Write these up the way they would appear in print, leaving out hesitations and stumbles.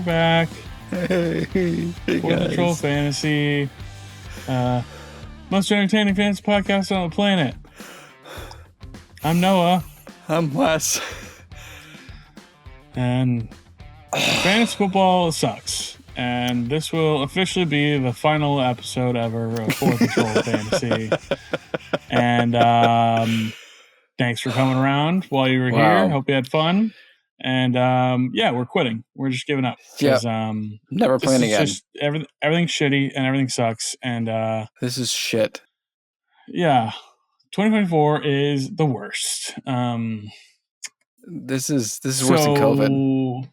back. Hey Fourth Control Fantasy. Most entertaining fantasy podcast on the planet. I'm Noah. I'm Wes. And fantasy football sucks. And this will officially be the final episode ever of Fourth Control Fantasy. And thanks for coming around while you were here. Hope you had fun. And we're quitting. We're just giving up. Yep. Never playing again. Just everything's shitty and everything sucks. And this is shit. Yeah. 2024 is the worst. This is worse than COVID.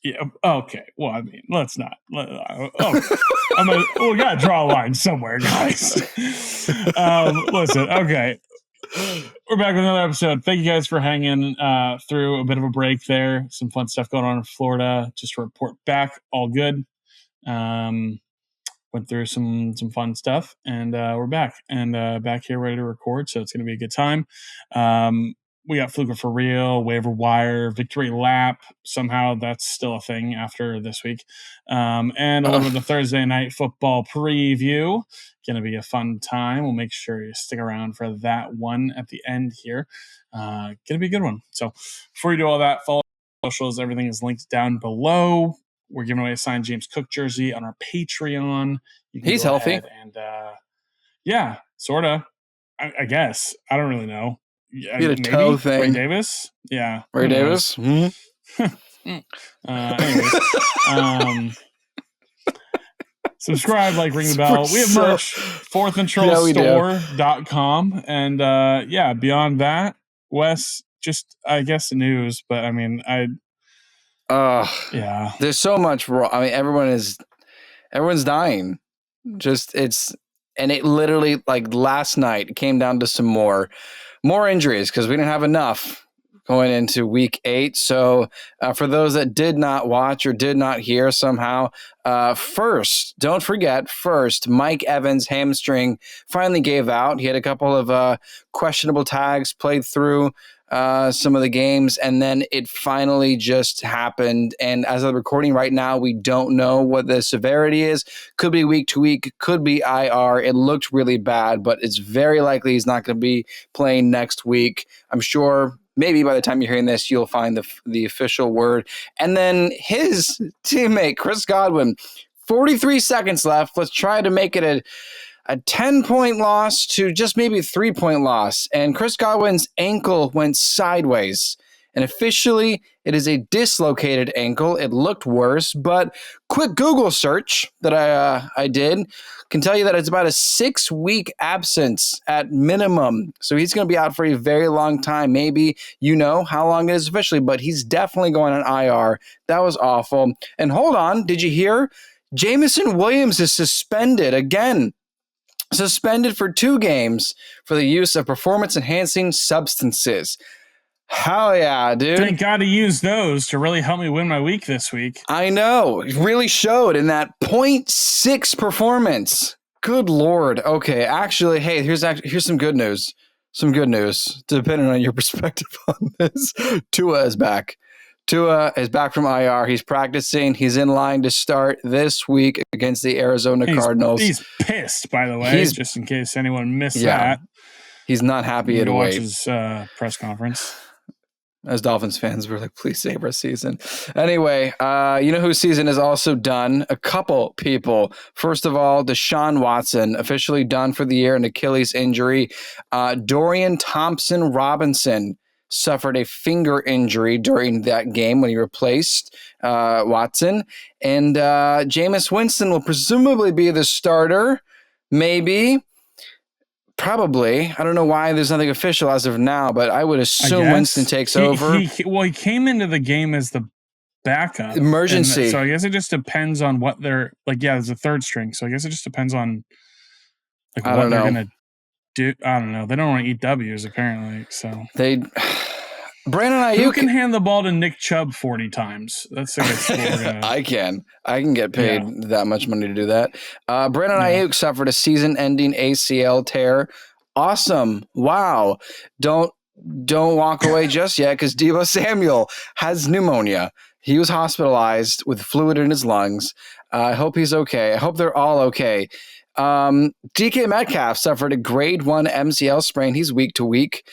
Yeah. Okay. Well, I mean, let's not. We gotta draw a line somewhere, guys. Listen. Okay. We're back with another episode. Thank you guys for hanging through a bit of a break there. Some fun stuff going on in Florida. Just to report back, all good. Went through some fun stuff, and we're back back here ready to record. So it's going to be a good time. We got Fluke for real, waiver wire, victory lap. Somehow that's still a thing after this week. And a little bit of the Thursday night football preview. Going to be a fun time. We'll make sure you stick around for that one at the end here. Going to be a good one. So before you do all that, follow socials. Everything is linked down below. We're giving away a signed James Cook jersey on our Patreon. He's healthy. And yeah, sort of. I guess. I don't really know. He had a toe thing. Ray Davis? Yeah. Ray Davis? Mm-hmm. Anyways. Subscribe, ring the bell. We have merch. fourthcontrolstore.com. And beyond that, Wes, just I guess news, but I mean there's so much wrong. I mean, everyone's dying. And it literally last night came down to some more injuries because we didn't have enough going into week 8. So for those that did not watch or did not hear somehow, don't forget, Mike Evans' hamstring finally gave out. He had a couple of questionable tags, played through some of the games, and then it finally just happened. And as of recording right now, we don't know what the severity is. Could be week to week, could be IR. It looked really bad, but it's very likely he's not going to be playing next week. I'm sure maybe by the time you're hearing this, you'll find the official word. And then his teammate, Chris Godwin, 43 seconds left. Let's try to make it a 10-point loss to just maybe a 3-point loss. And Chris Godwin's ankle went sideways. And officially, it is a dislocated ankle. It looked worse, but quick Google search that I did can tell you that it's about a 6-week absence at minimum. So he's going to be out for a very long time. Maybe you know how long it is officially, but he's definitely going on IR. That was awful. And hold on, did you hear? Jameson Williams is suspended again. Suspended for 2 games for the use of performance-enhancing substances. Hell yeah, dude. Thank God to use those to really help me win my week this week. I know. It really showed in that 0.6 performance. Good Lord. Okay, actually, hey, here's some good news. Some good news, depending on your perspective on this. Tua is back. Tua is back from IR. He's practicing. He's in line to start this week against the Arizona Cardinals. He's pissed, by the way, just in case anyone missed that. He's not happy to watch his press conference. As Dolphins fans, we're like, please save our season. Anyway, you know whose season is also done? A couple people. First of all, Deshaun Watson, officially done for the year, an Achilles injury. Dorian Thompson-Robinson suffered a finger injury during that game when he replaced Watson. And Jameis Winston will presumably be the starter. Maybe. Probably. I don't know why there's nothing official as of now, but I would assume Winston takes over. He came into the game as the backup. Emergency. So I guess it just depends on what they're there's a third string. So I guess it just depends on what they're going to do. I don't know. They don't want to eat W's apparently. So Brandon Ayuk. Who can hand the ball to Nick Chubb 40 times? That's I can get paid that much money to do that. Brandon Ayuk suffered a season-ending ACL tear. Awesome. Wow. Don't walk away just yet because Deebo Samuel has pneumonia. He was hospitalized with fluid in his lungs. I hope he's okay. I hope they're all okay. DK Metcalf suffered a grade 1 MCL sprain. He's week to week.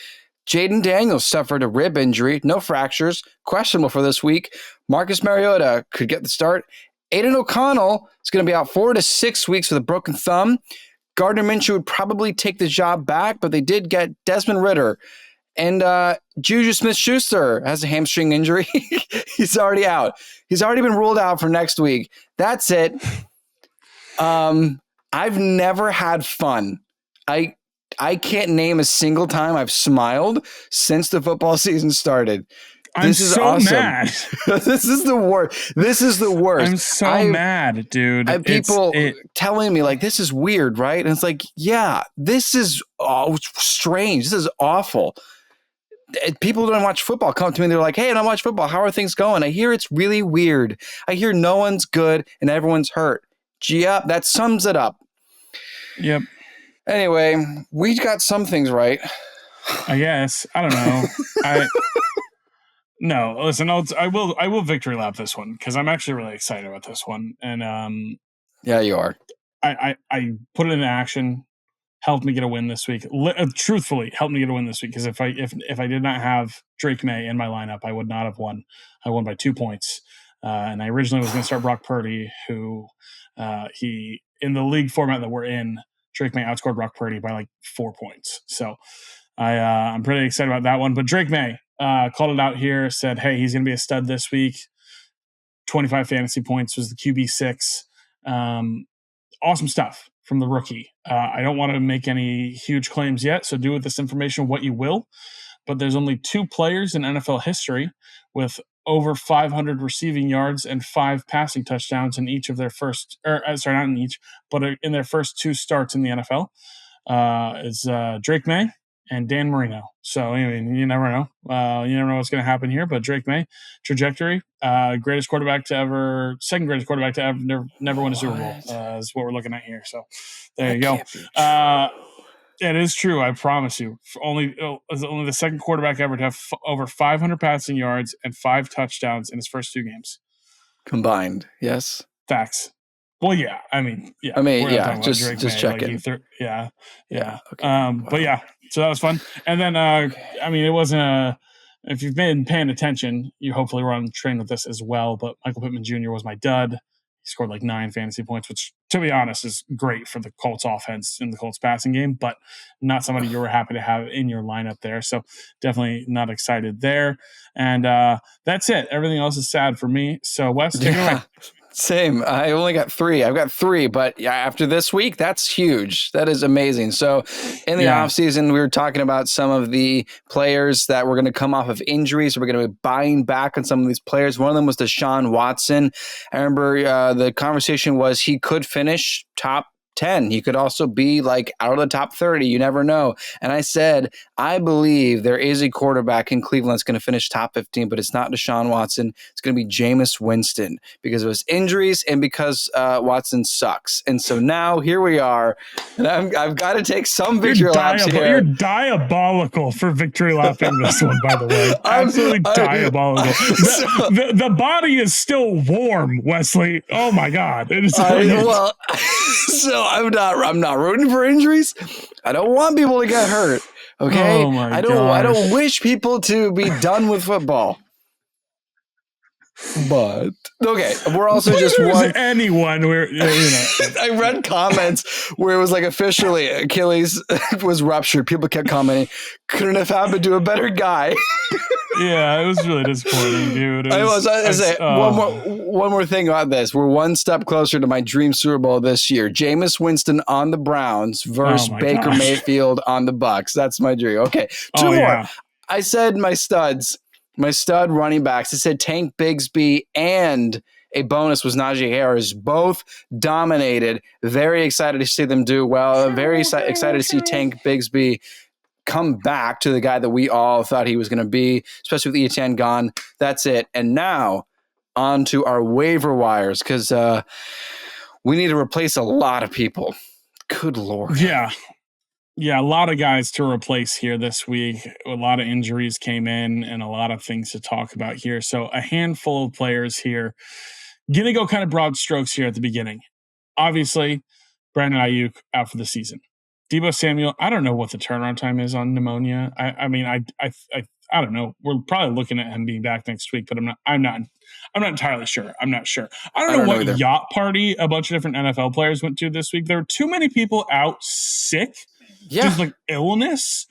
Jaden Daniels suffered a rib injury. No fractures. Questionable for this week. Marcus Mariota could get the start. Aiden O'Connell is going to be out 4 to 6 weeks with a broken thumb. Gardner Minshew would probably take the job back, but they did get Desmond Ridder. And Juju Smith-Schuster has a hamstring injury. He's already out. He's already been ruled out for next week. That's it. I've never had fun. I can't name a single time I've smiled since the football season started. I'm so awesome. Mad. This is the worst. This is the worst. I'm so mad, dude. I have people telling me, like, this is weird, right? And it's like, yeah, this is strange. This is awful. People who don't watch football come to me. They're like, hey, I don't watch football. How are things going? I hear it's really weird. I hear no one's good and everyone's hurt. Yep, that sums it up. Yep. Anyway, we got some things right. I guess. I don't know. No, listen, I will victory lap this one because I'm actually really excited about this one. And yeah, you are. I put it into action. Helped me get a win this week. Truthfully, helped me get a win this week because if I did not have Drake May in my lineup, I would not have won. I won by 2 points, and I originally was going to start Brock Purdy, who he in the league format that we're in, Drake May outscored Brock Purdy by like 4 points. So I'm pretty excited about that one. But Drake May called it out here, said, "Hey, he's going to be a stud this week. 25 fantasy points was the QB6. Awesome stuff." From the rookie. I don't want to make any huge claims yet, so do with this information what you will. But there's only 2 players in NFL history with over 500 receiving yards and 5 passing touchdowns in each of their first, not in each, but in their first 2 starts in the NFL. Is Drake May and Dan Marino. So, I mean, you never know. You never know what's going to happen here. But Drake May, trajectory, second greatest quarterback to ever never win a Super Bowl is what we're looking at here. So, there you go. It is true. I promise you. Only the second quarterback ever to have over 500 passing yards and 5 touchdowns in his first 2 games combined. Yes. Facts. Well, yeah. I mean, yeah. Just checking. Yeah. Okay. But yeah. So that was fun. And then, I mean, it wasn't if you've been paying attention, you hopefully were on the train with this as well. But Michael Pittman Jr. was my dud. He scored like 9 fantasy points, which, to be honest, is great for the Colts offense in the Colts passing game, but not somebody you were happy to have in your lineup there. So definitely not excited there. And that's it. Everything else is sad for me. So Wes, take it away. Same. I only got 3. I've got 3, but yeah, after this week, that's huge. That is amazing. So in the offseason, we were talking about some of the players that were going to come off of injuries. We're going to be buying back on some of these players. One of them was Deshaun Watson. I remember the conversation was he could finish top 10. He could also be like out of the top 30. You never know. And I said, I believe there is a quarterback in Cleveland that's going to finish top 15, but it's not Deshaun Watson. It's going to be Jameis Winston because of his injuries and because Watson sucks. And so now here we are. And I've got to take some victory laps here. You're diabolical for victory lapping this one, by the way. Absolutely diabolical. The body is still warm, Wesley. Oh my God. It is so I'm not rooting for injuries. I don't want people to get hurt. Okay. Oh my I don't wish people to be done with football. But okay, we're also just one. Anyone where I read comments where it was like officially Achilles was ruptured. People kept commenting, couldn't have happened to a better guy. Yeah, it was really disappointing, dude. One more thing about this. We're one step closer to my dream Super Bowl this year. Jameis Winston on the Browns versus Baker Mayfield on the Bucks. That's my dream. Okay, 2 more. Yeah. I said my studs. My stud running backs. I said Tank Bigsby and a bonus was Najee Harris. Both dominated. Very excited to see them do well. Very excited to see Tank Bigsby come back to the guy that we all thought he was going to be, especially with Etienne gone. That's it. And now on to our waiver wires because we need to replace a lot of people. Good Lord. Yeah. Yeah, a lot of guys to replace here this week. A lot of injuries came in and a lot of things to talk about here. So a handful of players here. Gonna go kind of broad strokes here at the beginning. Obviously, Brandon Ayuk out for the season. Deebo Samuel, I don't know what the turnaround time is on pneumonia. I mean, I don't know. We're probably looking at him being back next week, but I'm not entirely sure. I'm not sure. I don't know know what either. yacht party a bunch of different NFL players went to this week. There were too many people out sick, just like illness.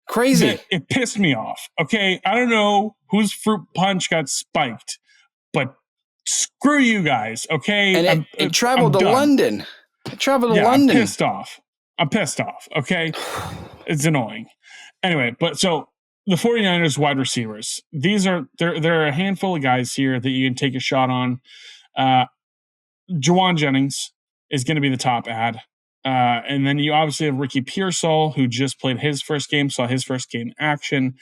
Crazy. It pissed me off. Okay, I don't know whose fruit punch got spiked, but screw you guys. Okay, And it traveled to London. It traveled to London. I'm pissed off. Okay, it's annoying. Anyway, but so the 49ers wide receivers. There are a handful of guys here that you can take a shot on. Juwan Jennings is going to be the top ad. And then you obviously have Ricky Pearsall, who just played his first game, saw his first game action.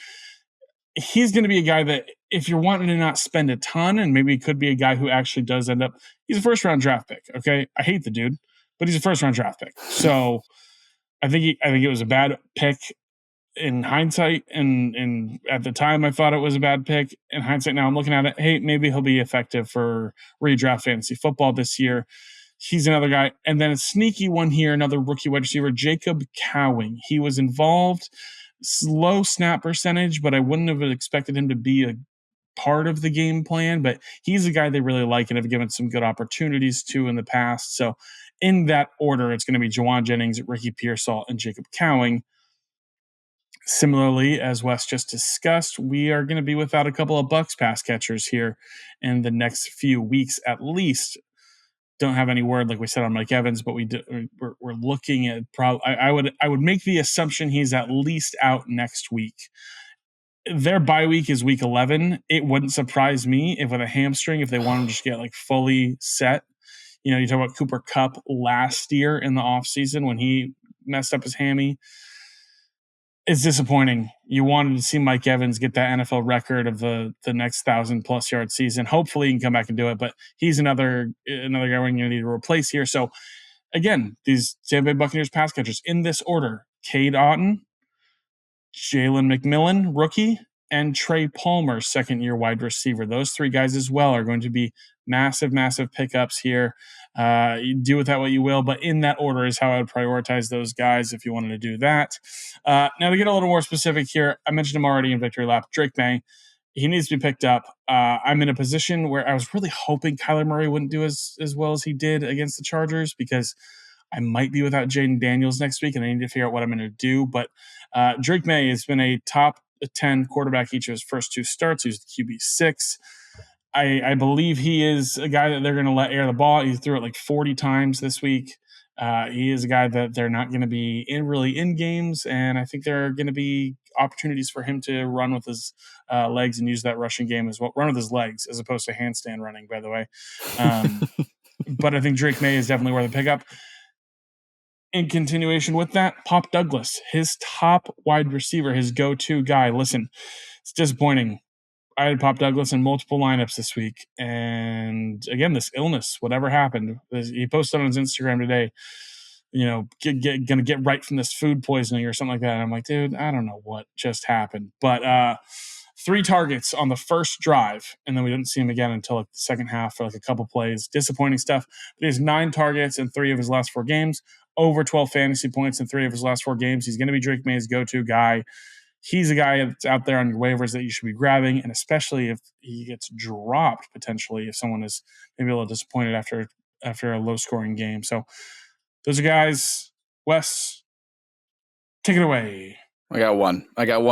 He's going to be a guy that if you're wanting to not spend a ton, and maybe it could be a guy who actually does end up, he's a first round draft pick. Okay. I hate the dude, but he's a first round draft pick. So I think it was a bad pick in hindsight. And at the time I thought it was a bad pick. In hindsight, now I'm looking at it. Hey, maybe he'll be effective for redraft fantasy football this year. He's another guy. And then a sneaky one here, another rookie wide receiver, Jacob Cowing. He was involved, slow snap percentage, but I wouldn't have expected him to be a part of the game plan. But he's a guy they really like and have given some good opportunities to in the past. So in that order, it's going to be Juwan Jennings, Ricky Pearsall, and Jacob Cowing. Similarly, as Wes just discussed, we are going to be without a couple of Bucs pass catchers here in the next few weeks at least. Don't have any word, like we said, on Mike Evans, but we're looking at I would make the assumption he's at least out next week. Their bye week is week 11. It wouldn't surprise me if with a hamstring, if they want to just get like fully set. You know, you talk about Cooper Kupp last year in the offseason when he messed up his hammy. It's disappointing. You wanted to see Mike Evans get that NFL record of the next 1,000+ yard season. Hopefully he can come back and do it, but he's another guy we're going to need to replace here. So again, these Tampa Bay Buccaneers pass catchers in this order: Cade Otton, Jalen McMillan, rookie, and Trey Palmer, second-year wide receiver. Those three guys as well are going to be massive, massive pickups here. You do with that what you will, but in that order is how I would prioritize those guys if you wanted to do that. Now to get a little more specific here, I mentioned him already in Victory Lap. Drake May, he needs to be picked up. I'm in a position where I was really hoping Kyler Murray wouldn't do as well as he did against the Chargers because I might be without Jaden Daniels next week, and I need to figure out what I'm going to do. But Drake May has been a top 10 quarterback each of his first two starts. He was the QB6. I believe he is a guy that they're going to let air the ball. He threw it like 40 times this week. He is a guy that they're not going to be in games, and I think there are going to be opportunities for him to run with his legs and use that rushing game as well. Run with his legs as opposed to handstand running, by the way. But I think Drake May is definitely worth a pickup. In continuation with that, Pop Douglas, his top wide receiver, his go-to guy. Listen, it's disappointing. I had Pop Douglas in multiple lineups this week. And again, this illness, whatever happened, he posted on his Instagram today, you know, gonna get right from this food poisoning or something like that. And I'm like, dude, I don't know what just happened. But 3 targets on the first drive, and then we didn't see him again until like the second half for like a couple plays. Disappointing stuff. But he has 9 targets in 3 of his last 4 games, over 12 fantasy points in 3 of his last 4 games. He's going to be Drake May's go-to guy. He's a guy that's out there on your waivers that you should be grabbing, and especially if he gets dropped potentially, if someone is maybe a little disappointed after a low-scoring game. So those are guys. Wes, take it away. I got one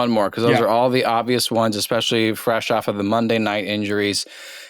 more because those are all the obvious ones, especially fresh off of the Monday night injuries.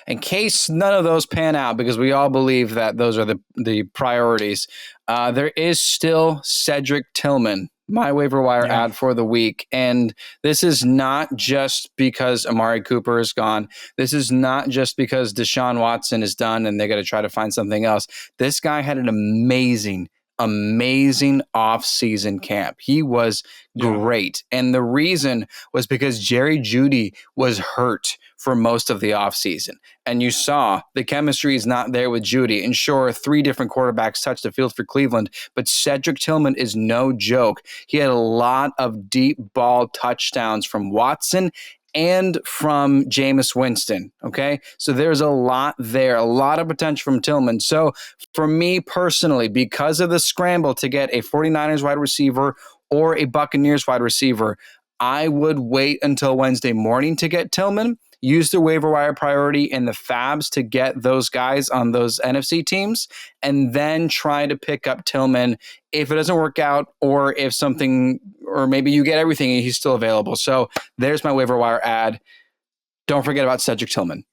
In case none of those pan out, because we all believe that those are the priorities, there is still Cedric Tillman, my waiver wire ad for the week. And this is not just because Amari Cooper is gone. This is not just because Deshaun Watson is done and they got to try to find something else. This guy had an amazing amazing off-season camp. He was great. And the reason was because Jerry Jeudy was hurt for most of the offseason. And you saw the chemistry is not there with Jeudy. And sure, 3 different quarterbacks touched the field for Cleveland, but Cedric Tillman is no joke. He had a lot of deep ball touchdowns from Watson and from Jameis Winston, okay? So there's a lot there, a lot of potential from Tillman. So for me personally, because of the scramble to get a 49ers wide receiver or a Buccaneers wide receiver, I would wait until Wednesday morning to get Tillman, use the waiver wire priority and the fabs to get those guys on those NFC teams, and then try to pick up Tillman if it doesn't work out, or if something, or maybe you get everything and he's still available. So there's my waiver wire ad. Don't forget about Cedric Tillman.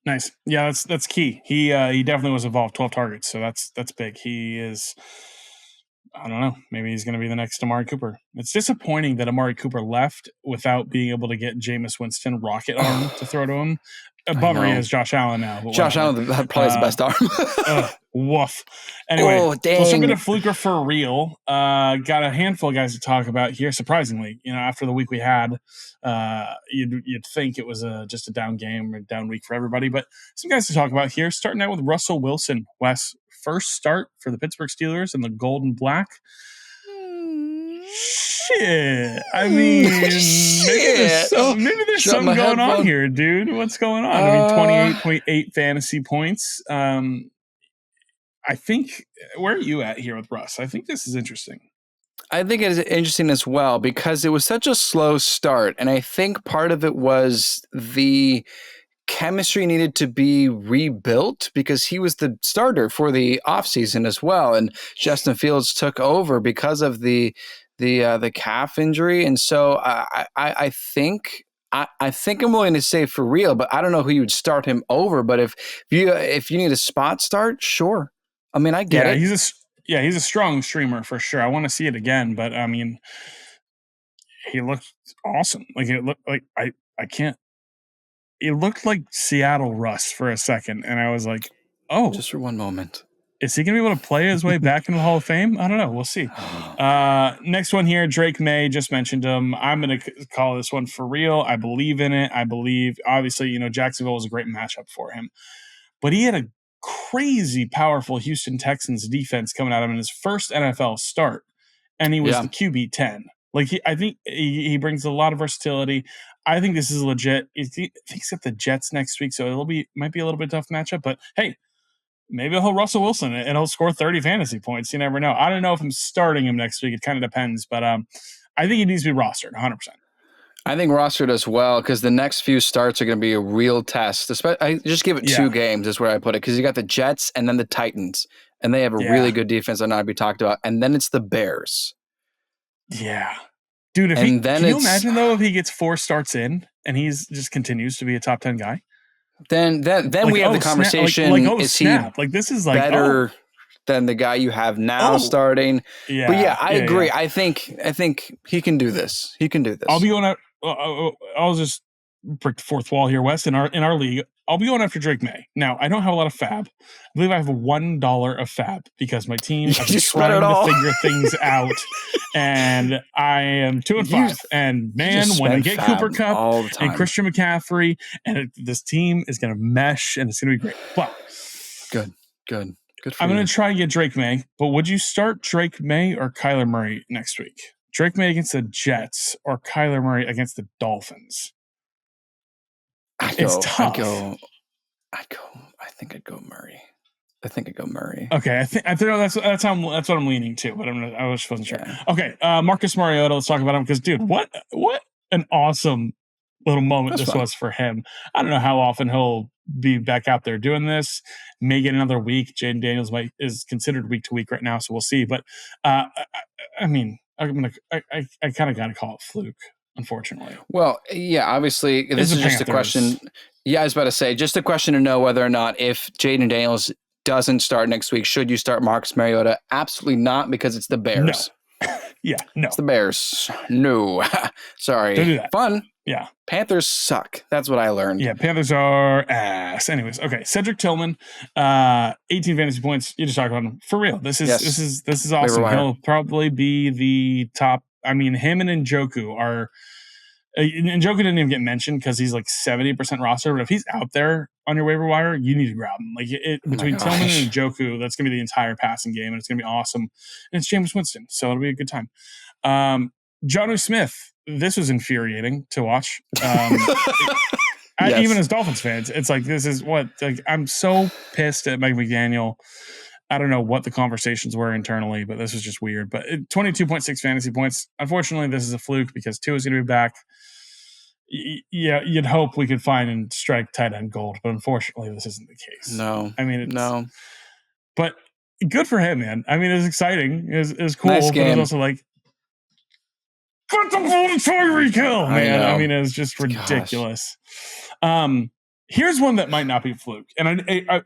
Nice. Yeah, that's key. He definitely was involved, 12 targets. So that's big. He is, I don't know, maybe he's going to be the next Amari Cooper. It's disappointing that Amari Cooper left without being able to get Jameis Winston rocket arm to throw to him. Bummer he has Josh Allen now. Josh Allen probably is the best arm. Woof. Anyway, let's jump into Fluke for real. Got a handful of guys to talk about here. Surprisingly, after the week we had, you'd think it was just a down game or down week for everybody, but some guys to talk about here. Starting out with Russell Wilson, Wes, first start for the Pittsburgh Steelers in the gold and black. Shit. I mean, maybe there's something going on here, dude. What's going on? I mean, 28.8 fantasy points. I think, where are you at here with Russ? I think this is interesting. I think it is interesting as well because it was such a slow start. And I think part of it was the chemistry needed to be rebuilt because he was the starter for the offseason as well. And Justin Fields took over because of the calf injury. And so I think I'm willing to say for real, but I don't know who you would start him over. But if you need a spot start, sure. I mean, I get it. He's a strong streamer for sure. I want to see it again, but I mean, he looked awesome. Like it looked like I can't. It looked like Seattle Russ for a second, and I was like, "Oh, just for one moment." Is he going to be able to play his way back into the Hall of Fame? I don't know. We'll see. Next one here, Drake May, just mentioned him. I'm going to call this one for real. I believe in it. I believe, obviously, Jacksonville was a great matchup for him. But he had a crazy powerful Houston Texans defense coming at him in his first NFL start, and he was the QB 10. Like I think he brings a lot of versatility. I think this is legit. I think he's got the Jets next week, so might be a little bit tough matchup. But hey, maybe he'll Russell Wilson and he'll score 30 fantasy points. You never know. I don't know if I'm starting him next week. It kind of depends, but I think he needs to be rostered 100%. I think rostered as well because the next few starts are going to be a real test. I just give it 2 games is where I put it because you got the Jets and then the Titans, and they have a really good defense that not to be talked about, and then it's the Bears. Yeah, dude. Can you imagine though if he gets 4 starts in and he's just continues to be a top 10 guy? Then we have the conversation. Is he like this is like better than the guy you have now starting? Yeah, but I agree. Yeah. I think he can do this. He can do this. I'll be going out. I'll just break the fourth wall here, Wes. In our league, I'll be going after Drake May. Now I don't have a lot of fab. I believe I have $1 of fab because my team is trying to figure things out, and I am 2-5. And man, when I get Cooper Kupp and Christian McCaffrey, and this team is going to mesh, and it's going to be great. But good. I'm going to try and get Drake May. But would you start Drake May or Kyler Murray next week? Drake May against the Jets or Kyler Murray against the Dolphins? It's tough. I think I'd go Murray. Okay, I think that's what I'm leaning to, but I just wasn't sure. Yeah. Okay, Marcus Mariota. Let's talk about him because, dude, what an awesome little moment this was for him. I don't know how often he'll be back out there doing this. May get another week. Jaden Daniels is considered week to week right now, so we'll see. But I mean, I kind of got to call it Fluke, unfortunately. Well, yeah, obviously this is just a question. Yeah, I was about to say, just a question to know whether or not if Jaden Daniels doesn't start next week, should you start Marcus Mariota? Absolutely not, because it's the Bears. Yeah, no. It's the Bears. No. Sorry. Don't do that. Fun. Yeah. Panthers suck. That's what I learned. Yeah, Panthers are ass. Anyways, okay. Cedric Tillman, 18 fantasy points. You just talked about him. For real. This is awesome. He'll probably be the top. I mean, him and Njoku are. Njoku didn't even get mentioned because he's like 70% roster. But if he's out there on your waiver wire, you need to grab him. Like between Tillman and Njoku, that's going to be the entire passing game, and it's going to be awesome. And it's Jameis Winston, so it'll be a good time. Jonnu Smith, this was infuriating to watch. Yes. Even as Dolphins fans, it's like, this is what, like, I'm so pissed at Mike McDaniel. I don't know what the conversations were internally, but this was just weird. But 22.6 fantasy points. Unfortunately, this is a fluke because Tua is going to be back. Yeah, you'd hope we could find and strike tight end gold, but unfortunately, this isn't the case. No, I mean, no. But good for him, man. I mean, it's exciting. It's cool, nice but it's also like, got the ball to Tyreek Hill, man. I mean, it's just ridiculous. Here's one that might not be fluke, and I'm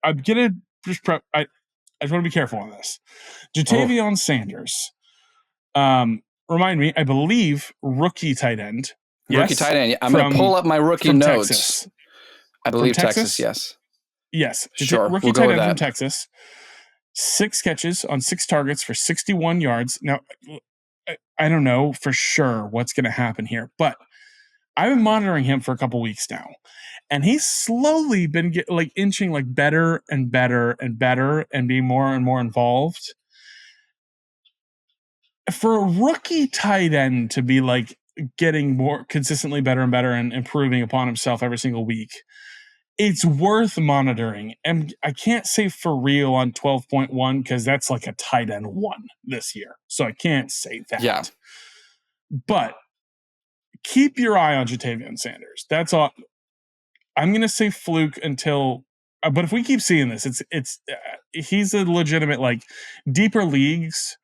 gonna just prep. I just want to be careful on this. Jatavion Sanders. Remind me, I believe rookie tight end. Rookie tight end. I'm going to pull up my rookie notes. Texas. I believe Texas, yes. Yes. Sure. Rookie tight end from Texas. 6 catches on 6 targets for 61 yards. Now, I don't know for sure what's going to happen here, but I've been monitoring him for a couple weeks now, and he's slowly been inching better and better and better and being more and more involved. For a rookie tight end to be getting more consistently better and better and improving upon himself every single week, it's worth monitoring. And I can't say for real on 12.1 because that's like a tight end 1 this year. So I can't say that. Yeah. But keep your eye on Jatavion Sanders. That's all. I'm going to say fluke until, but if we keep seeing this, he's a legitimate, deeper leagues,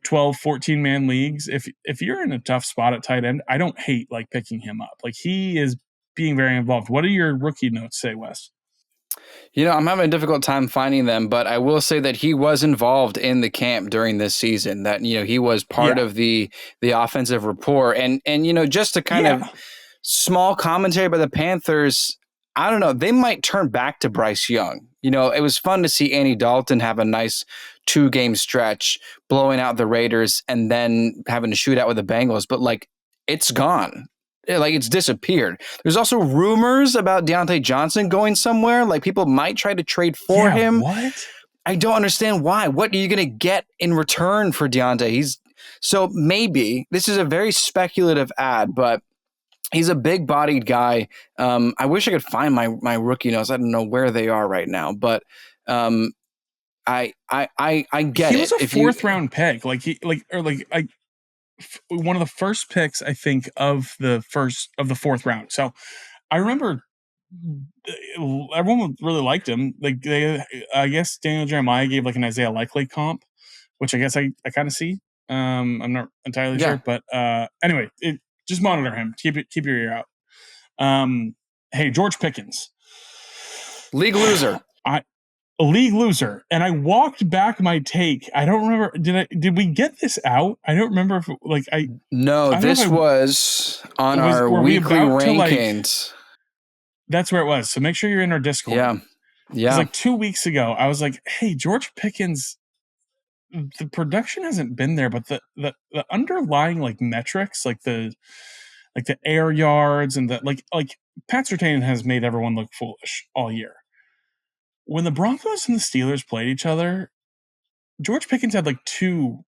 12, 14 man leagues. If you're in a tough spot at tight end, I don't hate picking him up. He is being very involved. What do your rookie notes say, Wes? I'm having a difficult time finding them, but I will say that he was involved in the camp during this season, that, he was part of the offensive rapport. And just to kind of small commentary by the Panthers, I don't know, they might turn back to Bryce Young. It was fun to see Andy Dalton have a nice 2-game stretch, blowing out the Raiders and then having to shoot out with the Bengals. But it's gone. It's disappeared. There's also rumors about Deontay Johnson going somewhere. People might try to trade for him. What? I don't understand why. What are you going to get in return for Deontay? So maybe this is a very speculative ad, but he's a big-bodied guy. I wish I could find my rookie notes. I don't know where they are right now, but I get it. He was a 4th round pick. One of the first picks, I think, of the 4th round. So I remember everyone really liked him. I guess Daniel Jeremiah gave an Isaiah Likely comp, which I guess I kind of see. I'm not entirely sure, but anyway, just monitor him. Keep your ear out. Hey, George Pickens, league loser. A league loser, and I walked back my take. I don't remember. Did we get this out? I don't remember if No, this was on our weekly rankings. That's where it was. So make sure you're in our Discord. Yeah. 2 weeks ago, I was like, "Hey, George Pickens, the production hasn't been there, but the underlying metrics, the air yards and the Pat Surtain has made everyone look foolish all year." When the Broncos and the Steelers played each other, George Pickens had 2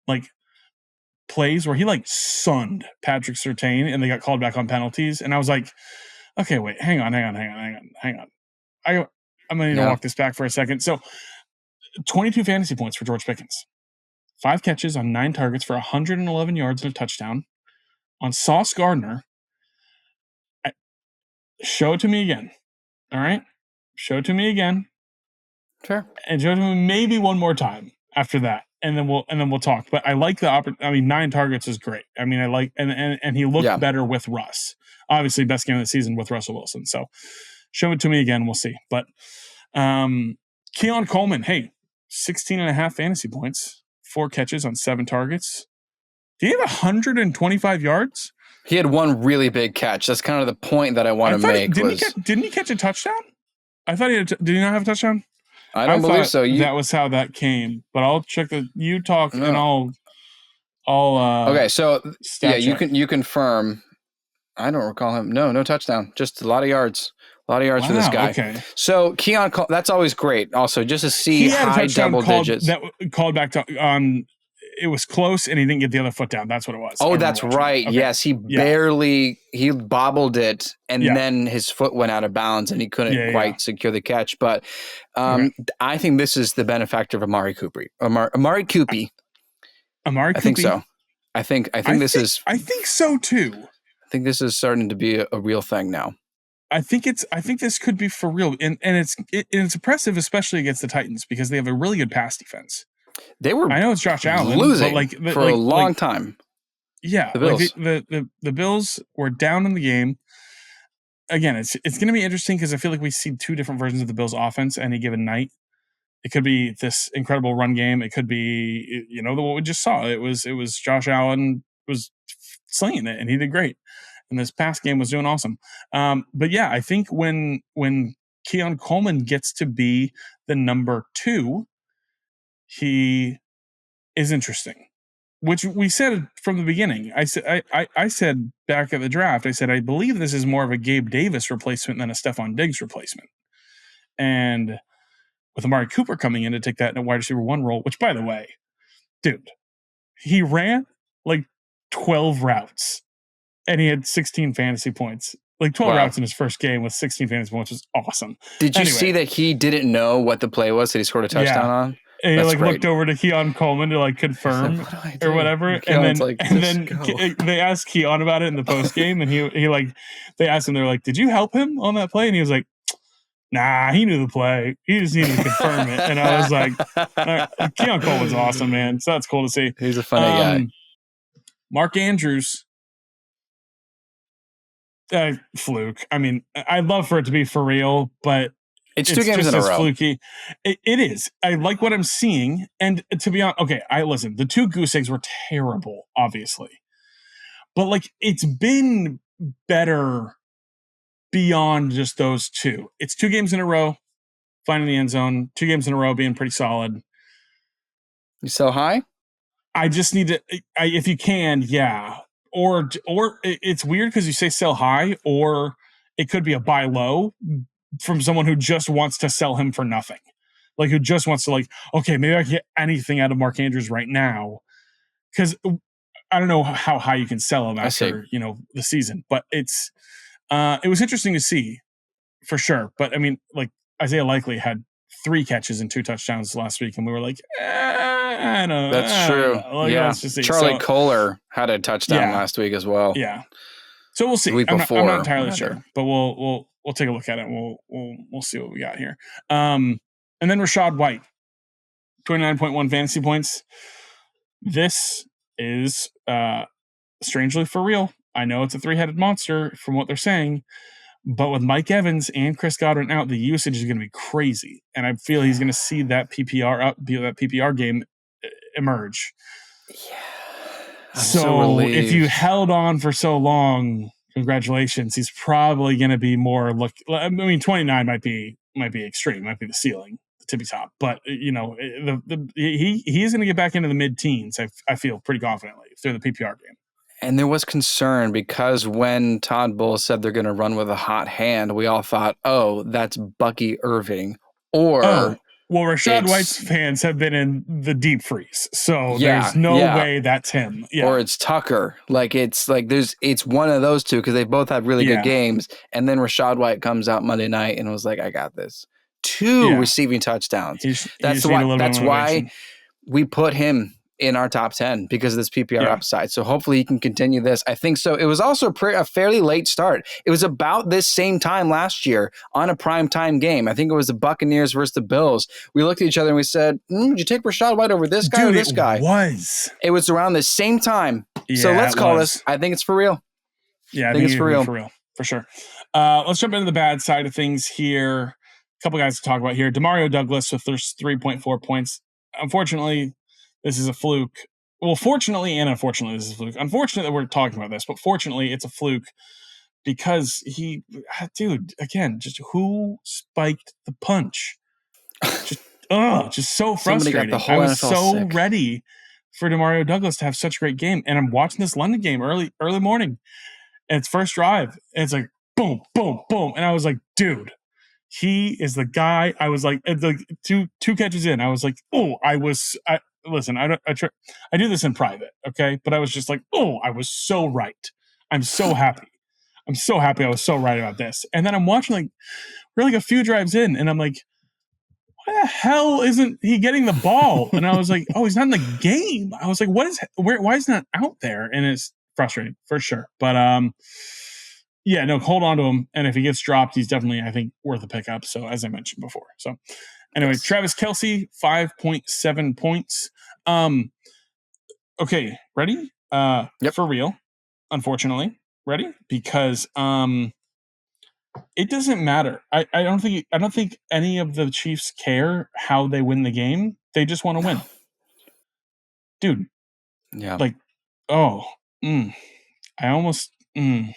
plays where he sunned Patrick Surtain and they got called back on penalties. And I was like, okay, wait, hang on. I'm going to need to walk this back for a second. So 22 fantasy points for George Pickens. 5 catches on 9 targets for 111 yards and a touchdown. On Sauce Gardner, show it to me again. All right? Show it to me again. Sure. And show it to me maybe one more time after that. And then we'll talk. But I like the opportunity. I mean, 9 targets is great. I mean, I like and he looked better with Russ. Obviously, best game of the season with Russell Wilson. So show it to me again. We'll see. But Keon Coleman, hey, 16.5 fantasy points, 4 catches on 7 targets. Did he have 125 yards? He had one really big catch. That's kind of the point that I want to make. Didn't he catch a touchdown? I thought did he not have a touchdown? I don't believe so. That was how that came, but I'll check you talk and I'll okay. So yeah, check. you confirm. I don't recall him. No touchdown. Just a lot of yards. A lot of yards for this guy. Okay. So Keon, that's always great. Also, just to see high double digits. That called back to it was close and he didn't get the other foot down. That's what it was. Oh, that's right. Okay. Yes, he bobbled it and then his foot went out of bounds and he couldn't quite secure the catch. But I think this is the benefactor of Amari Cooper. Amari Coopy. I think so. I think this is. I think so too. I think this is starting to be a real thing now. I think this could be for real, and it's impressive, especially against the Titans because they have a really good pass defense. I know it's Josh Allen losing but for a long time. Yeah, the Bills. The Bills were down in the game. Again, it's going to be interesting because I feel like we see two different versions of the Bills' offense any given night. It could be this incredible run game. It could be what we just saw. It was Josh Allen was slinging it and he did great. And this past game was doing awesome. But yeah, I think when Keon Coleman gets to be the number 2, he is interesting, which we said from the beginning. I said back at the draft, I said, I believe this is more of a Gabe Davis replacement than a Stephon Diggs replacement. And with Amari Cooper coming in to take that in a wide receiver 1 role, which by the way, dude, he ran like 12 routes. And he had 16 fantasy points. Like 12 routes in his first game with 16 fantasy points was awesome. Did you see that he didn't know what the play was that he scored a touchdown on? And he looked over to Keon Coleman to confirm or whatever. And then they asked Keon about it in the post game, and they asked him, they're like, "Did you help him on that play?" And he was like, "Nah, he knew the play. He just needed to confirm it." And I was like, Keon Coleman's awesome, man. So that's cool to see. He's a funny guy. Mark Andrews. Fluke. I mean, I'd love for it to be for real, but it's 2 games in a row. Fluky. It is. I like what I'm seeing, and to be honest, okay. Listen. The 2 goose eggs were terrible, obviously, but it's been better beyond just those 2. It's 2 games in a row, finding the end zone. 2 games in a row, being pretty solid. You sell high? I just need to. If you can, yeah. Or it's weird because you say sell high, or it could be a buy low from someone who just wants to sell him for nothing. Who just wants to okay, maybe I can get anything out of Mark Andrews right now. Because I don't know how high you can sell him after, the season. But it was interesting to see for sure. But I mean, Isaiah Likely had 3 catches and 2 touchdowns last week, and we were like, I don't know. That's true. Yeah. Charlie Kohler had a touchdown last week as well. Yeah. So we'll see. I'm not entirely sure, but we'll take a look at it. And we'll see what we got here. And then Rachaad White, 29.1 fantasy points. This is strangely for real. I know it's a 3-headed monster from what they're saying, but with Mike Evans and Chris Godwin out, the usage is going to be crazy, and I feel he's going to see that PPR game emerge. Yeah. So if you held on for so long, congratulations. He's probably going to be more 29 might be extreme, might be the ceiling, the tippy top, but he is going to get back into the mid-teens. I feel pretty confidently through the PPR game. And there was concern because when Todd Bowles said they're going to run with a hot hand, we all thought, oh, that's Bucky Irving. Or Rachaad White's fans have been in the deep freeze, so there's no way that's him. Yeah. Or it's Tucker. It's one of those two because they both have really good games. And then Rachaad White comes out Monday night and was like, I got this. 2 receiving touchdowns. That's why we put him in our top 10 because of this PPR upside. So hopefully he can continue this. I think so. It was also a fairly late start. It was about this same time last year on a primetime game. I think it was the Buccaneers versus the Bills. We looked at each other and we said, would you take Rachaad White over this guy or this guy? It was around the same time. So let's call this. I think it's for real. Yeah, I think it's for real. For sure. Let's jump into the bad side of things here. A couple guys to talk about here. Demario Douglas with 3.4 points. Unfortunately, this is a fluke. well, fortunately and unfortunately, this is a fluke. Unfortunately that we're talking about this, but fortunately it's a fluke because dude, again, just who spiked the punch? Just so Somebody got the frustrating. I whole was NFL so sick. ready for Demario Douglas to have such a great game, and I'm watching this London game early morning, and it's first drive, and it's like boom, boom, boom, and I was like, dude, he is the guy. I was like, two catches in, I was like, listen, I do this in private, okay, but I was just like, I was so right. I'm so happy. I was so right about this, and then I'm watching we're like a few drives in, and I'm like, why the hell isn't he getting the ball? And I was like, he's not in the game. I was like, why is he not out there? And it's frustrating for sure. But yeah, no, hold on to him. And if he gets dropped, he's definitely, I think, worth a pickup. So as I mentioned before. So anyway, yes. Travis Kelce, 5.7 points. Okay, ready? Yep. For real, unfortunately. Ready? Because it doesn't matter. I don't think any of the Chiefs care how they win the game. They just want to win. Dude. Yeah. I almost dude.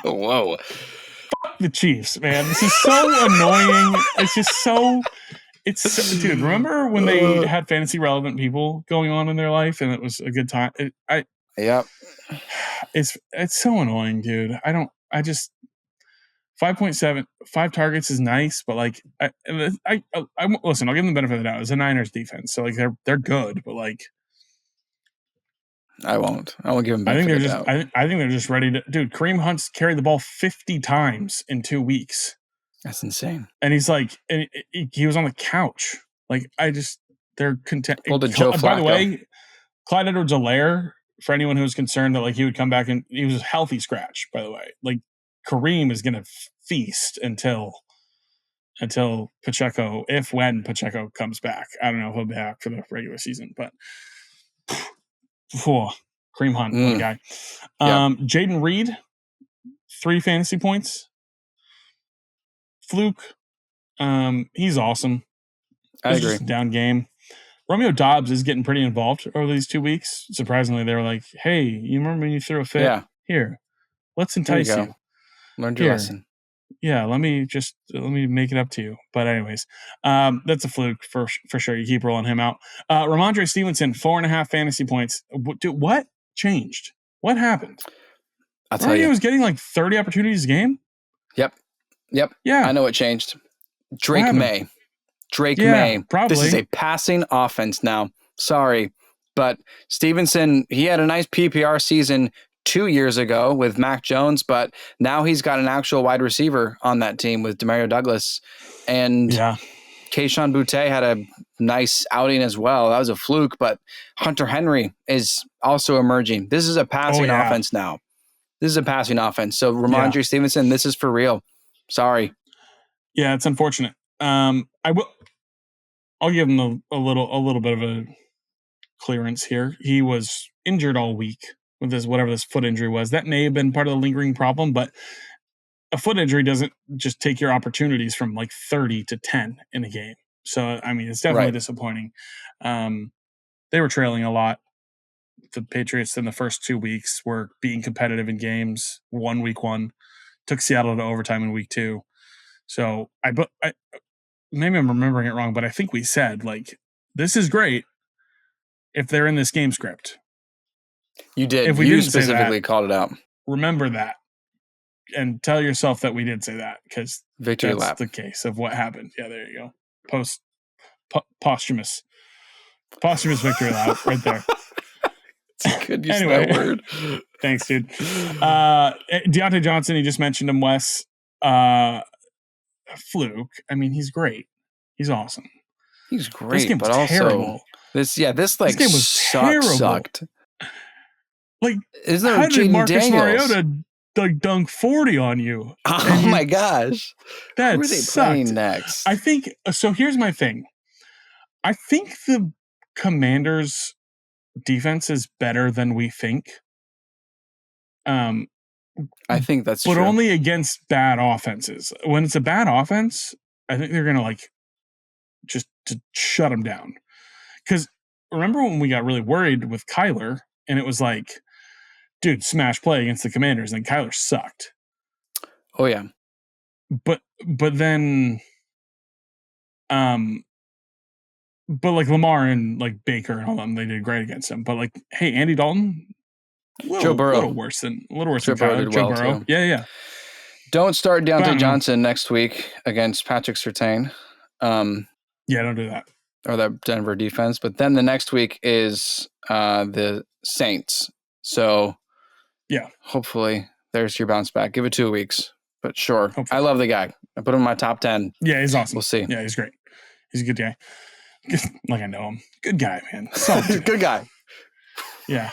Whoa. Fuck the Chiefs, man. This is so annoying. It's just so dude, remember when they had fantasy relevant people going on in their life and it was a good time? Yep. It's so annoying, dude. I just 5.7, 5 targets is nice, but like, I listen, I'll give them the benefit of the doubt. It's a Niners defense, so like they're good, but like, I won't give them benefit of the doubt. I think they're just ready to, dude. Kareem Hunt's carried the ball 50 times in 2 weeks. That's insane. And he's like, he was on the couch. Like, they're content. Pulled a Joe Flacco. By the way, Clyde Edwards-Helaire, for anyone who was concerned that like he would come back and he was a healthy scratch, by the way. Like, Kareem is going to feast until Pacheco, when Pacheco comes back. I don't know if he'll be back for the regular season, but Kareem Hunt, what a guy. Jaden Reed, 3 fantasy points. Fluke, he's awesome. I agree. Just a down game. Romeo Doubs is getting pretty involved over these 2 weeks. Surprisingly, they were like, hey, you remember when you threw a fit? Yeah. Here, let's entice you. Learned your lesson. Yeah, let me make it up to you. But anyways, that's a fluke for sure. You keep rolling him out. Ramondre Stevenson, 4.5 fantasy points. Dude, what changed? What happened? I'll tell you. He was getting like 30 opportunities a game. Yep. Yeah. I know what changed. Drake May. Probably. This is a passing offense now. Sorry. But Stevenson, he had a nice PPR season 2 years ago with Mac Jones, but now he's got an actual wide receiver on that team with Demario Douglas. And Kayshon Boutte had a nice outing as well. That was a fluke, but Hunter Henry is also emerging. This is a passing offense now. This is a passing offense. So Ramondre Stevenson, this is for real. Sorry. Yeah, it's unfortunate. I'll give him a little bit of a clearance here. He was injured all week with this, whatever this foot injury was. That may have been part of the lingering problem, but a foot injury doesn't just take your opportunities from like 30 to 10 in a game. So, I mean, it's definitely disappointing. They were trailing a lot. The Patriots in the first 2 weeks were being competitive in games. Won week 1, took Seattle to overtime in week 2. So maybe I'm remembering it wrong, but I think we said like, this is great if they're in this game script. You did. If you specifically called it out. Remember that and tell yourself that we did say that, because victory that's lap. the case of what happened. Yeah, there you go. Posthumous victory lap right there. Could use that word. Thanks, dude. Deontay Johnson, you just mentioned him, Wes. Fluke. I mean, he's great. He's awesome. He's great, this game was but terrible. Also this game was sucked. Like, is there how did Marcus Daniels? Mariota dunk 40 on you? Oh my gosh. That Who are they playing next? I think so. Here's my thing. I think the Commanders' defense is better than we think. I think that's true. But true. only against bad offenses. When it's a bad offense, I think they're going to just to shut them down. Because remember when we got really worried with Kyler, and it was like, dude, smash play against the Commanders, and Kyler sucked. Oh yeah. But then, but like Lamar and like Baker and all them, they did great against him. But like, hey, Andy Dalton, Joe Burrow. a little worse than Joe Burrow Kyler. did Joe well, Burrow. too. Yeah. Don't start But I Deontay don't know. Johnson next week against Patrick Surtain. Yeah, don't do that. Or that Denver defense. But then the next week is the Saints. So Yeah, hopefully there's your bounce back. Give it 2 weeks. But sure. hopefully. I love the guy. I put him in my top 10. Yeah, he's awesome. We'll see. Yeah, he's great. He's a good guy. Like I know him. Good guy, man. Solid Good guy. Yeah.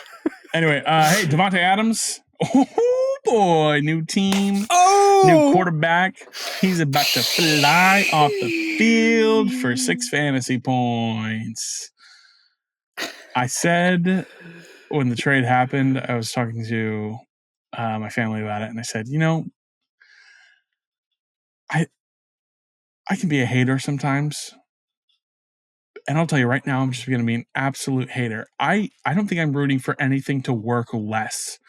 Anyway, hey, Devontae Adams. Oh boy, new team. Oh, new quarterback. He's about to fly off the field for 6 fantasy points. I said when the trade happened, I was talking to my family about it, and I said, I can be a hater sometimes. And I'll tell you right now, I'm just going to be an absolute hater. I don't think I'm rooting for anything to work less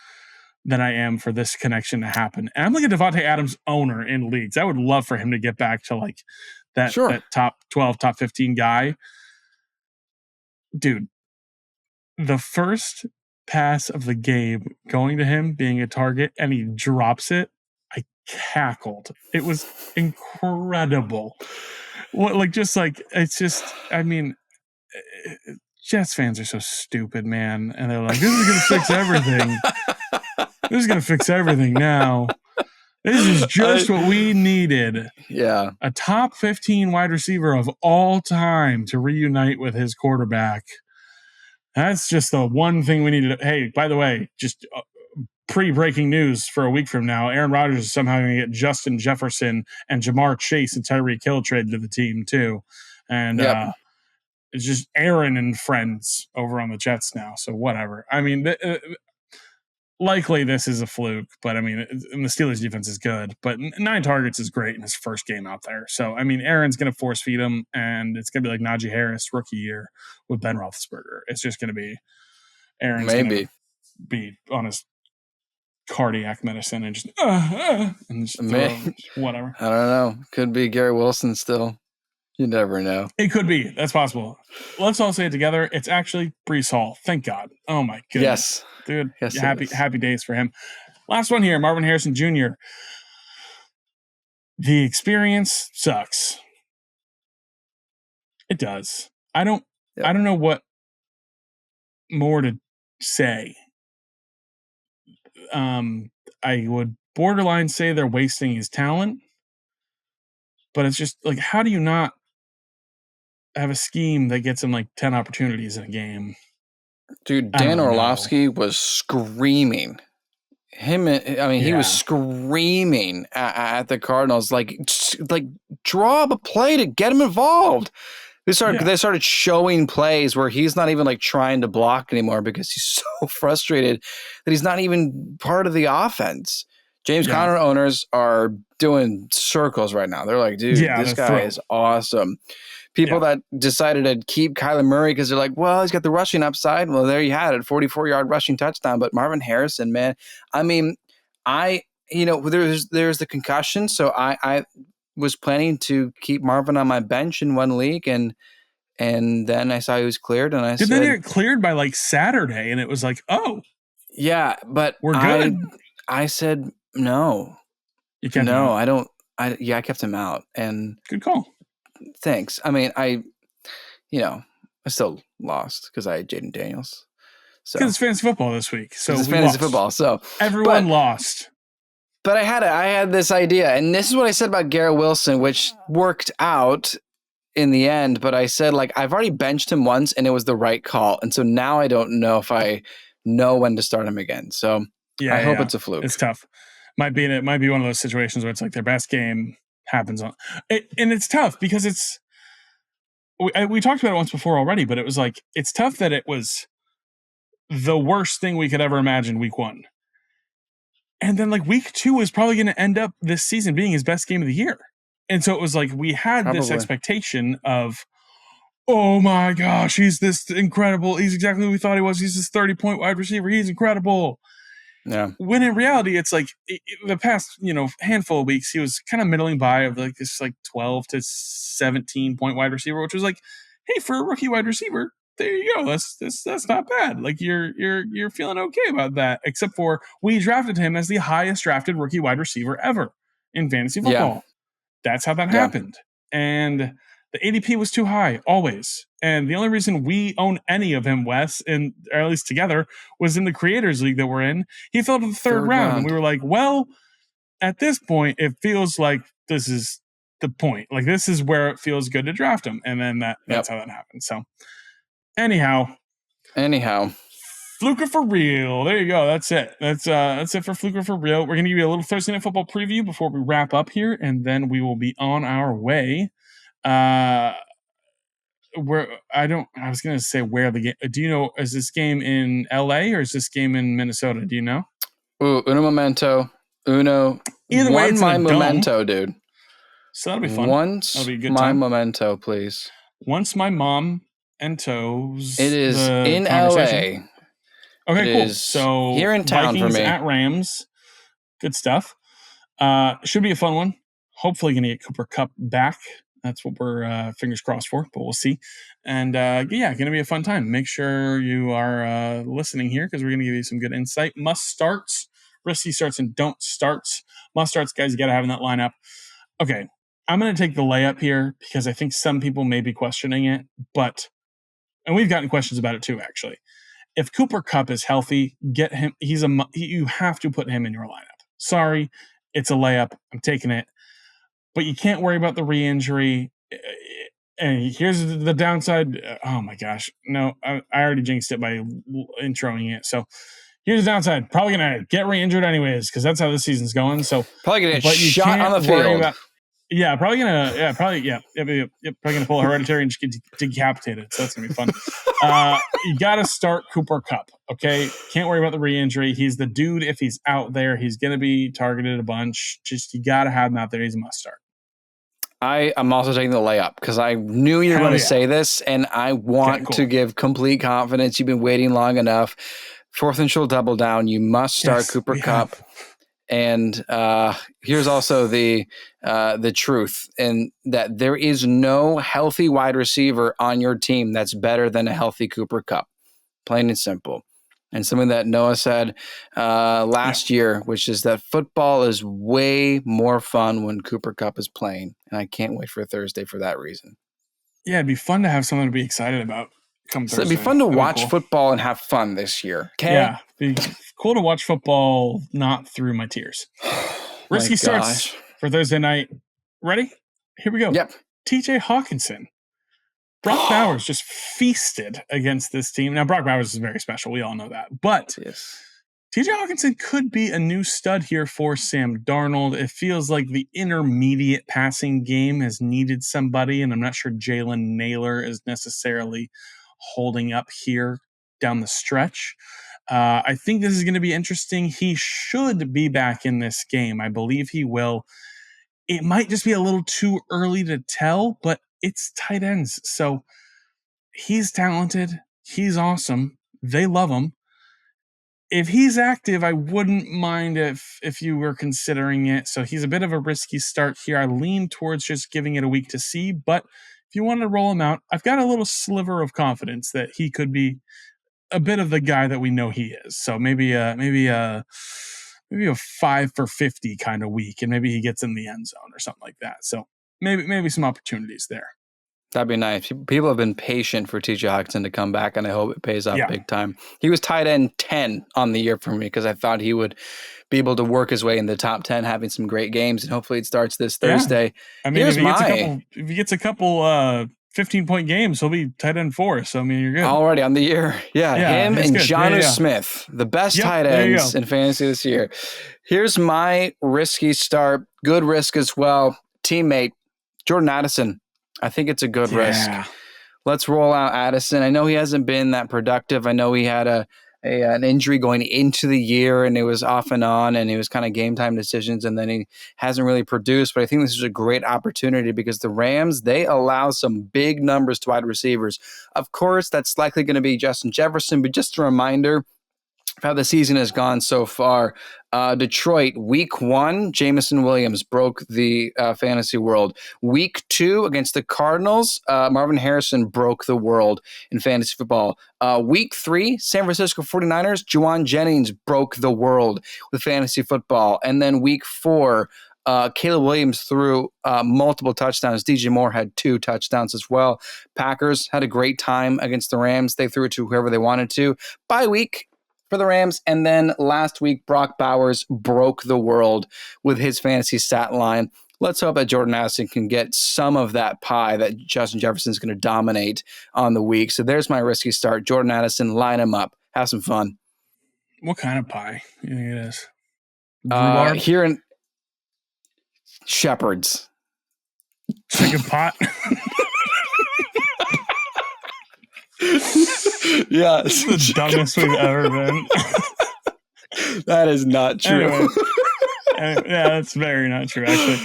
than I am for this connection to happen. And I'm like a Devontae Adams owner in leagues. I would love for him to get back to like that top 12, top 15 guy. Dude, the first pass of the game going to him being a target and he drops it, I cackled. It was incredible. Jets fans are so stupid, man. And they're like, this is going to fix everything. This is going to fix everything now. This is just what we needed. Yeah. A top 15 wide receiver of all time to reunite with his quarterback. That's just the one thing we needed. Hey, by the way, just pre-breaking news for a week from now, Aaron Rodgers is somehow going to get Justin Jefferson and Jamar Chase and Tyreek Hill traded to the team too. And it's just Aaron and friends over on the Jets now. So whatever. I mean, likely this is a fluke, but I mean, and the Steelers defense is good, but 9 targets is great in his first game out there. So, I mean, Aaron's going to force feed him, and it's going to be like Najee Harris rookie year with Ben Roethlisberger. It's just going to be Aaron's going to be on his cardiac medicine and just whatever. I don't know. Could be Gary Wilson still. You never know. It could be. That's possible. Let's all say it together. It's actually Breece Hall. Thank God. Oh my goodness. Yes. Dude. Yes, happy days for him. Last one here, Marvin Harrison Jr. The experience sucks. It does. I don't know what more to say. I would borderline say they're wasting his talent, but it's just like, how do you not have a scheme that gets him like 10 opportunities in a game? Dude, Dan Orlovsky was screaming. He was screaming at the Cardinals, like draw up a play to get him involved. They started showing plays where he's not even like trying to block anymore because he's so frustrated that he's not even part of the offense. James Conner owners are doing circles right now. They're like, dude, this guy is awesome. People that decided to keep Kyler Murray because they're like, well, he's got the rushing upside. Well, there you had it, 44-yard rushing touchdown. But Marvin Harrison, man, I mean, there's the concussion. So I was planning to keep Marvin on my bench in one league, and then I saw he was cleared, and I said, did they get cleared by like Saturday? And it was like, oh, yeah, but we're good. I said no. You kept I don't. I kept him out, and good call. Thanks. I mean, I still lost because I had Jaden Daniels. Because it's fantasy football this week. So it's fantasy football. So everyone lost. But I had this idea, and this is what I said about Garrett Wilson, which worked out in the end. But I said, like, I've already benched him once, and it was the right call, and so now I don't know if I know when to start him again. So I hope it's a fluke. It's tough. It might be one of those situations where it's like their best game happens on it, and it's tough because we talked about it once before already, but it was like, it's tough that it was the worst thing we could ever imagine week 1. And then like week 2 is probably going to end up this season being his best game of the year. And so it was like, we had this expectation of, oh my gosh, he's this incredible. He's exactly what we thought he was. He's this 30-point wide receiver. He's incredible. Yeah. When in reality, it's like the past, handful of weeks, he was kind of middling by of like this like 12 to 17-point wide receiver, which was like, hey, for a rookie wide receiver, there you go. That's not bad. Like you're feeling okay about that, except for we drafted him as the highest drafted rookie wide receiver ever in fantasy football. Yeah. That's how that happened. And the ADP was too high always. And the only reason we own any of him, Wes, and or at least together, was in the Creators League that we're in. He fell to the third round. And we were like, well, at this point, it feels like this is the point. Like this is where it feels good to draft him. And then that's how that happened. So anyhow. Fluke for real. There you go. That's it. That's it for Fluke for real. We're gonna give you a little Thursday Night Football preview before we wrap up here, and then we will be on our way. Where I was gonna say where the game. Do you know? Is this game in LA or is this game in Minnesota? Do you know? Ooh, uno momento. Either way, it's my memento, dude. So that'll be fun. That'll be a good time. My memento, please. Once my mom enters. It is in LA. Okay, cool. So here in town Vikings for me. At Rams. Good stuff. Should be a fun one. Hopefully going to get Cooper Kupp back. That's what we're fingers crossed for, but we'll see. And going to be a fun time. Make sure you are listening here because we're going to give you some good insight. Must starts, risky starts, and don't starts. Must starts, guys, you got to have in that lineup. Okay, I'm going to take the layup here because I think some people may be questioning it, and we've gotten questions about it too, actually. If Cooper Kupp is healthy, get him. You have to put him in your lineup. Sorry, it's a layup. I'm taking it. But you can't worry about the re-injury. And here's the downside. Oh my gosh. No, I already jinxed it by introing it. So here's the downside. Probably going to get re-injured anyways because that's how the season's going. So probably going to get shot on the field. Probably gonna pull a hereditary and just get decapitated. So that's gonna be fun. You gotta start Cooper Kupp, okay? Can't worry about the re-injury. He's the dude. If he's out there, he's gonna be targeted a bunch. Just you gotta have him out there. He's a must start. I'm also taking the layup because I knew you were going to say this, and I want to give complete confidence. You've been waiting long enough. Fourth and short double down. You must start Cooper Kupp. And here's also the truth, in that there is no healthy wide receiver on your team that's better than a healthy Cooper Kupp, plain and simple. And something that Noah said last year, which is that football is way more fun when Cooper Kupp is playing. And I can't wait for Thursday for that reason. Yeah, it'd be fun to have something to be excited about. It'd be fun to watch football and have fun this year. Okay? Yeah, it'd be cool to watch football not through my tears. Risky starts for Thursday night. Ready? Here we go. Yep. TJ Hawkinson. Brock Bowers just feasted against this team. Now, Brock Bowers is very special. We all know that. But TJ Hawkinson could be a new stud here for Sam Darnold. It feels like the intermediate passing game has needed somebody, and I'm not sure Jalen Naylor is necessarily holding up here down the stretch. I think this is going to be interesting. He should be back in this game. I believe he will. It might just be a little too early to tell, but it's tight ends. So he's talented. He's awesome. They love him. If he's active, I wouldn't mind if you were considering it. So he's a bit of a risky start here. I lean towards just giving it a week to see, but if you wanted to roll him out, I've got a little sliver of confidence that he could be a bit of the guy that we know he is. So maybe a 5 for 50 kind of week, and maybe he gets in the end zone or something like that. So maybe some opportunities there. That'd be nice. People have been patient for TJ Hawkinson to come back, and I hope it pays off big time. He was tight end 10 on the year for me because I thought he would be able to work his way in the top 10, having some great games, and hopefully it starts this Thursday. I mean, if he gets a couple 15-point games, he'll be tight end 4. So, I mean, you're good. Already on the year. Yeah, him and Jonnu Smith, the best tight ends in fantasy this year. Here's my risky start. Good risk as well. Teammate, Jordan Addison. I think it's a good risk. Let's roll out Addison. I know he hasn't been that productive. I know he had a an injury going into the year, and it was off and on, and it was kind of game time decisions, and then he hasn't really produced. But I think this is a great opportunity because the Rams, they allow some big numbers to wide receivers. Of course, that's likely going to be Justin Jefferson, but just a reminder of how the season has gone so far. Detroit, week 1, Jameson Williams broke the fantasy world. Week 2 against the Cardinals, Marvin Harrison broke the world in fantasy football. Week 3, San Francisco 49ers, Juwan Jennings broke the world with fantasy football. And then week 4, Caleb Williams threw multiple touchdowns. DJ Moore had 2 touchdowns as well. Packers had a great time against the Rams. They threw it to whoever they wanted to. Bye week for the Rams. And then last week, Brock Bowers broke the world with his fantasy stat line. Let's hope that Jordan Addison can get some of that pie that Justin Jefferson is going to dominate on the week. So there's my risky start. Jordan Addison, line him up. Have some fun. What kind of pie you think it is? Rhubarb? Here in Shepherd's. Chicken pot? Yeah, It's the dumbest we've ever been. That is not true. Anyway, yeah, that's very not true, actually.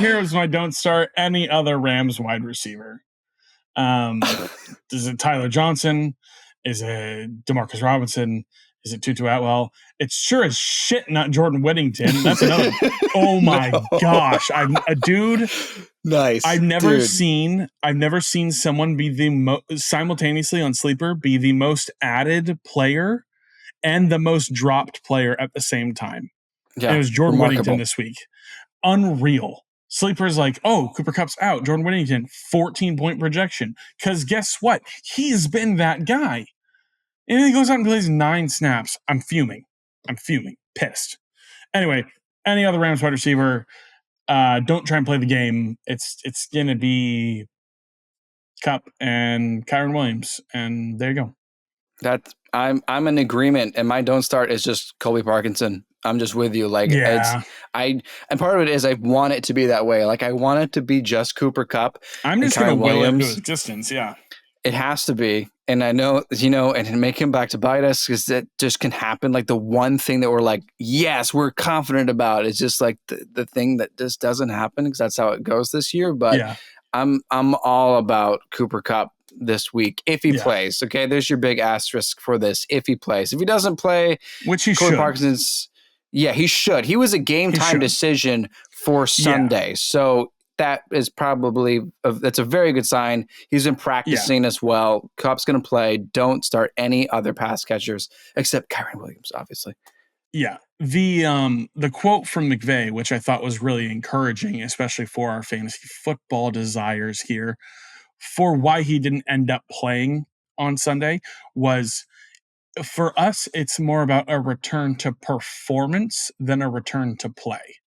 Here was my don't start any other Rams wide receiver. Is it Tyler Johnson? Is it Demarcus Robinson? Is it Tutu Atwell? It's sure as shit not Jordan Whittington. That's another. Oh my gosh, I'm a dude. Nice. I've never seen someone be the simultaneously on Sleeper be the most added player and the most dropped player at the same time. Yeah, and it was Jordan Whittington this week. Unreal. Sleeper's like, oh, Cooper Kupp's out. Jordan Whittington, 14-point projection. Because guess what? He's been that guy. And then he goes out and plays 9 snaps. I'm fuming. Pissed. Anyway, any other Rams wide receiver, don't try and play the game. It's going to be Kupp and Kyron Williams. And there you go. I'm in agreement. And my don't start is just Colby Parkinson. I'm just with you. Like, yeah. And part of it is I want it to be that way. Like, I want it to be just Cooper Kupp. I'm just going to will it into existence. Yeah. It has to be. And I know, and make him back to bite us because that just can happen. Like the one thing that we're like, yes, we're confident about is just like the thing that just doesn't happen because that's how it goes this year. But yeah. I'm all about Cooper Kupp this week if he plays. Okay, there's your big asterisk for this. If he plays, if he doesn't play, which he should. Parkinson's, he should. He was a game time decision for Sunday, so that is probably that's a very good sign. He's been practicing as well. Kupp's going to play. Don't start any other pass catchers except Kyron Williams, obviously. Yeah. The quote from McVay, which I thought was really encouraging, especially for our fantasy football desires here, for why he didn't end up playing on Sunday was, for us, it's more about a return to performance than a return to play.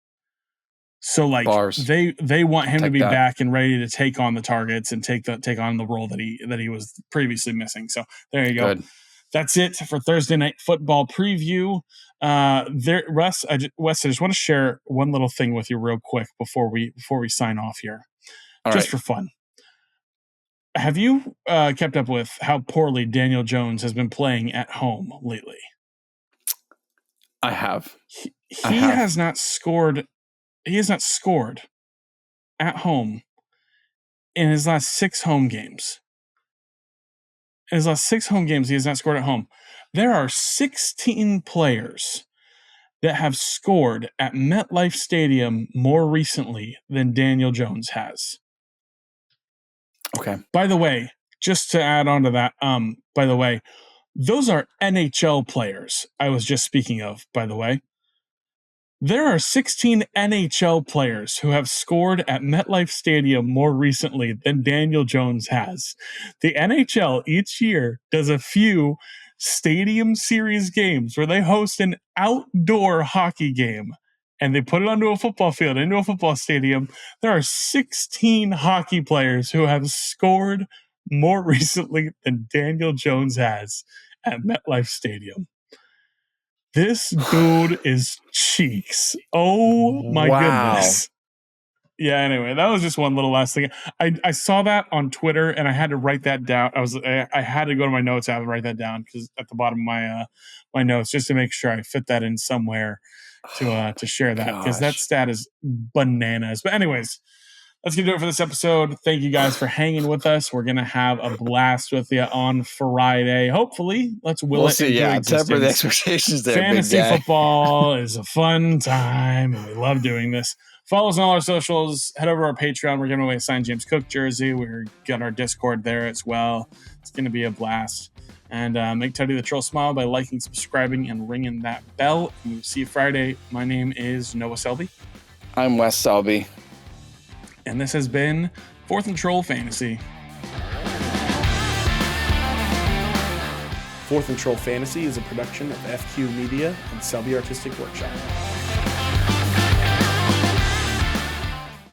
So like they want him to be back and ready to take on the targets and take on the role that he was previously missing. So there you go. Good. That's it for Thursday Night Football preview. Wes, I just want to share one little thing with you real quick before we sign off here, just for fun. Have you kept up with how poorly Daniel Jones has been playing at home lately? I have. He has not scored. He has not scored at home in his last 6 home games. In his last 6 home games, he has not scored at home. There are 16 players that have scored at MetLife Stadium more recently than Daniel Jones has. Okay. By the way, just to add on to that, those are NHL players I was just speaking of, by the way. There are 16 NHL players who have scored at MetLife Stadium more recently than Daniel Jones has. The NHL each year does a few stadium series games where they host an outdoor hockey game and they put it onto a football field, into a football stadium. There are 16 hockey players who have scored more recently than Daniel Jones has at MetLife Stadium. This dude is cheeks. Oh my goodness. Yeah, anyway, that was just one little last thing. I saw that on Twitter and I had to write that down. I had to go to my notes app and write that down because at the bottom of my notes just to make sure I fit that in somewhere to share that because that stat is bananas. But anyways, that's gonna do it for this episode. Thank you guys for hanging with us. We're gonna have a blast with you on Friday. Hopefully, let's will it see. into existence. Temper the expectations there. Fantasy football is a fun time, and we love doing this. Follow us on all our socials. Head over to our Patreon. We're giving away a signed James Cook jersey. We're got our Discord there as well. It's going to be a blast. And make Teddy the Troll smile by liking, subscribing, and ringing that bell. And we'll see you Friday. My name is Noah Selby. I'm Wes Selby. And this has been 4th and Troll Fantasy. 4th and Troll Fantasy is a production of FQ Media and Selby Artistic Workshop.